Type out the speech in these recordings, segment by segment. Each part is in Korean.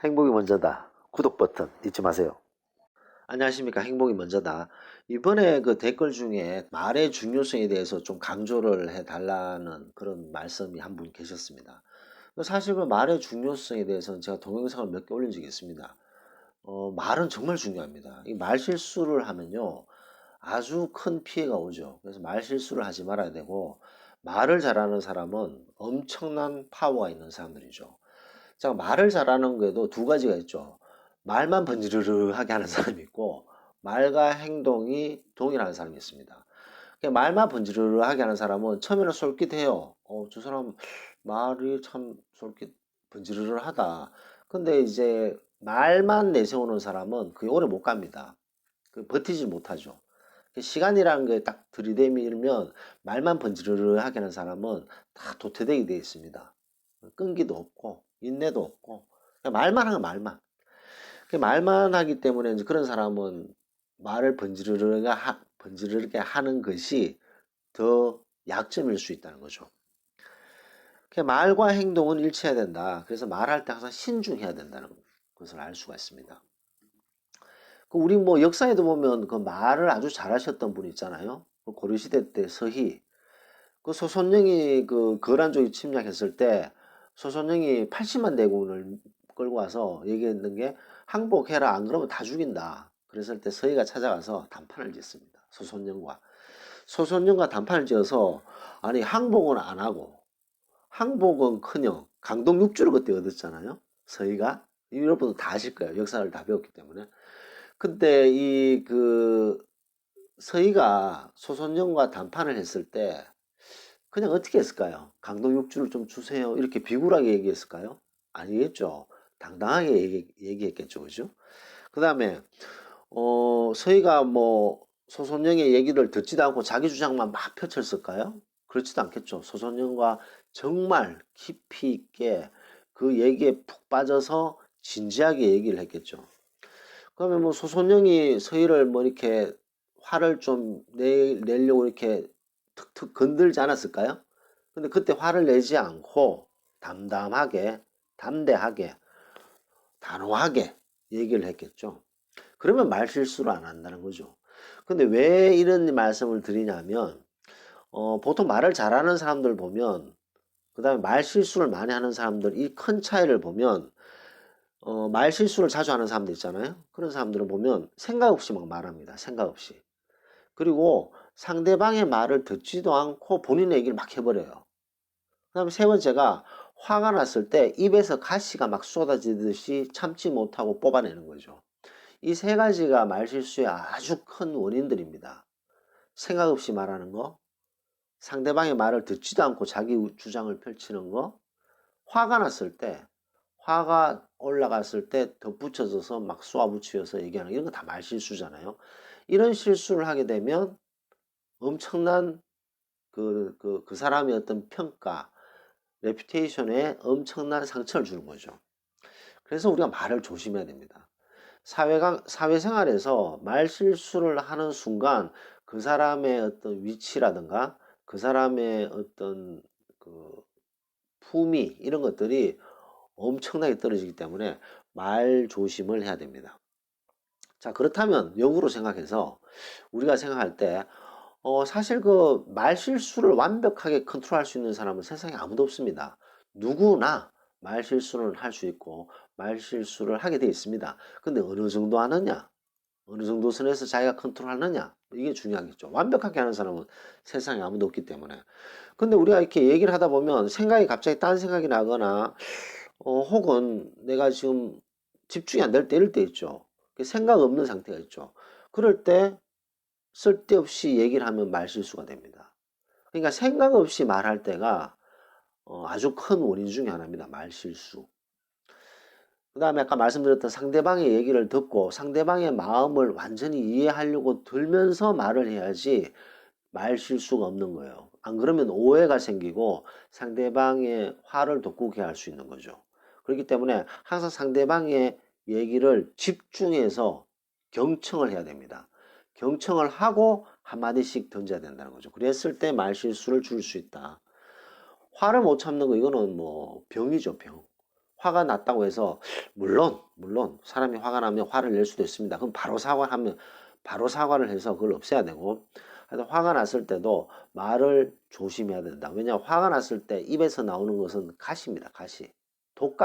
행복이 먼저다. 구독 버튼 잊지 마세요. 안녕하십니까. 행복이 먼저다. 이번에 그 댓글 중에 말의 중요성에 대해서 좀 강조를 해달라는 그런 말씀이 한 분 계셨습니다. 사실 그 말의 중요성에 대해서는 제가 동영상을 몇 개 올린 적이 있습니다. 말은 정말 중요합니다. 이 말 실수를 하면요. 아주 큰 피해가 오죠. 그래서 말 실수를 하지 말아야 되고, 말을 잘하는 사람은 엄청난 파워가 있는 사람들이죠. 자, 말을 잘하는 게도 두 가지가 있죠. 말만 번지르르하게 하는 사람이 있고, 말과 행동이 동일한 사람이 있습니다. 말만 번지르르하게 하는 사람은 처음에는 솔깃해요. 저 사람 말이 참 솔깃 번지르르하다. 근데 이제 말만 내세우는 사람은 그게 오래 못 갑니다. 버티지 못하죠. 시간이라는 게 딱 들이대밀면 말만 번지르르하게 하는 사람은 다 도태되게 되어 있습니다. 끈기도 없고 인내도 없고 그냥 말만 하는 말만. 말만 하기 때문에 이제 그런 사람은 말을 번지르르게 하는 것이 더 약점일 수 있다는 거죠. 말과 행동은 일치해야 된다. 그래서 말할 때 항상 신중해야 된다는 것을 알 수가 있습니다. 우리 뭐 역사에도 보면 그 말을 아주 잘하셨던 분 있잖아요. 고려시대 때 서희. 소손영이 그 거란족이 침략했을 때 소손영이 80만 대군을 끌고 와서 얘기했는 게 항복해라, 안 그러면 다 죽인다. 그랬을 때 서희가 찾아가서談판을 짓습니다. 소손영과談판을 지어서 아니 항복은 안 하고 항복은커녕 강동 6주를 그때 얻었잖아요. 서희가. 여러분도 다 아실 거예요. 역사를 다 배웠기 때문에. 근데 서희가 소손영과談판을 했을 때 그냥 어떻게 했을까요? 강동 6주를 좀 주세요. 이렇게 비굴하게 얘기했을까요? 아니겠죠. 당당하게 얘기했겠죠. 그죠? 그 다음에, 서희가 뭐, 소손영의 얘기를 듣지도 않고 자기 주장만 막 펼쳤을까요? 그렇지도 않겠죠. 소손영과 정말 깊이 있게 그 얘기에 푹 빠져서 진지하게 얘기를 했겠죠. 그러면 뭐 소손영이 서희를 뭐 이렇게 화를 좀 내려고 이렇게 툭툭 건들지 않았을까요? 근데 그때 화를 내지 않고 담담하게, 담대하게, 단호하게 얘기를 했겠죠. 그러면 말실수를 안 한다는 거죠. 근데 왜 이런 말씀을 드리냐면, 보통 말을 잘하는 사람들 보면, 그 다음에 말실수를 많이 하는 사람들, 이 큰 차이를 보면, 말실수를 자주 하는 사람들 있잖아요. 그런 사람들은 보면 생각 없이 막 말합니다. 생각 없이. 그리고 상대방의 말을 듣지도 않고 본인의 얘기를 막 해버려요. 그 다음에 세 번째가 화가 났을 때 입에서 가시가 막 쏟아지듯이 참지 못하고 뽑아내는 거죠. 이 세 가지가 말실수의 아주 큰 원인들입니다. 생각 없이 말하는 거, 상대방의 말을 듣지도 않고 자기 주장을 펼치는 거, 화가 났을 때, 화가 올라갔을 때 덧붙여져서 막 쏘아붙여서 얘기하는 이런 거 다 말실수잖아요. 이런 실수를 하게 되면 엄청난 그 사람의 어떤 평가, 레퓨테이션에 엄청난 상처를 주는 거죠. 그래서 우리가 말을 조심해야 됩니다. 사회생활에서 말 실수를 하는 순간 그 사람의 어떤 위치라든가 그 사람의 어떤 그 품위 이런 것들이 엄청나게 떨어지기 때문에 말 조심을 해야 됩니다. 자, 그렇다면 역으로 생각해서 우리가 생각할 때 사실 그 말실수를 완벽하게 컨트롤할 수 있는 사람은 세상에 아무도 없습니다. 누구나 말실수는 할 수 있고 말실수를 하게 되어 있습니다. 근데 어느 정도 하느냐? 어느 정도 선에서 자기가 컨트롤하느냐? 이게 중요하겠죠. 완벽하게 하는 사람은 세상에 아무도 없기 때문에. 근데 우리가 이렇게 얘기를 하다 보면 생각이 갑자기 딴 생각이 나거나 혹은 내가 지금 집중이 안 될 때 이럴 때 있죠. 생각 없는 상태가 있죠. 그럴 때 쓸데없이 얘기를 하면 말실수가 됩니다. 그러니까 생각 없이 말할 때가 아주 큰 원인 중에 하나입니다. 말실수. 그 다음에 아까 말씀드렸던 상대방의 얘기를 듣고 상대방의 마음을 완전히 이해하려고 들면서 말을 해야지 말실수가 없는 거예요. 안 그러면 오해가 생기고 상대방의 화를 돋구게 할 수 있는 거죠. 그렇기 때문에 항상 상대방의 얘기를 집중해서 경청을 해야 됩니다. 경청을 하고 한마디씩 던져야 된다는 거죠. 그랬을 때 말실수를 줄 수 있다. 화를 못 참는 거 이거는 뭐 병이죠, 병. 화가 났다고 해서 물론 사람이 화가 나면 화를 낼 수도 있습니다. 그럼 바로 사과를 해서 그걸 없애야 되고, 하여튼 화가 났을 때도 말을 조심해야 된다. 왜냐하면 화가 났을 때 입에서 나오는 것은 가시입니다. 가시. 독,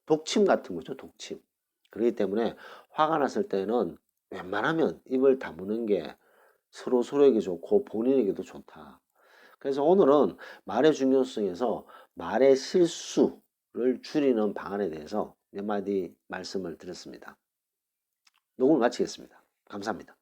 독침 같은 거죠. 독침. 그렇기 때문에 화가 났을 때는 웬만하면 입을 다무는 게 서로에게 좋고 본인에게도 좋다. 그래서 오늘은 말의 중요성에서 말의 실수를 줄이는 방안에 대해서 몇 마디 말씀을 드렸습니다. 녹음을 마치겠습니다. 감사합니다.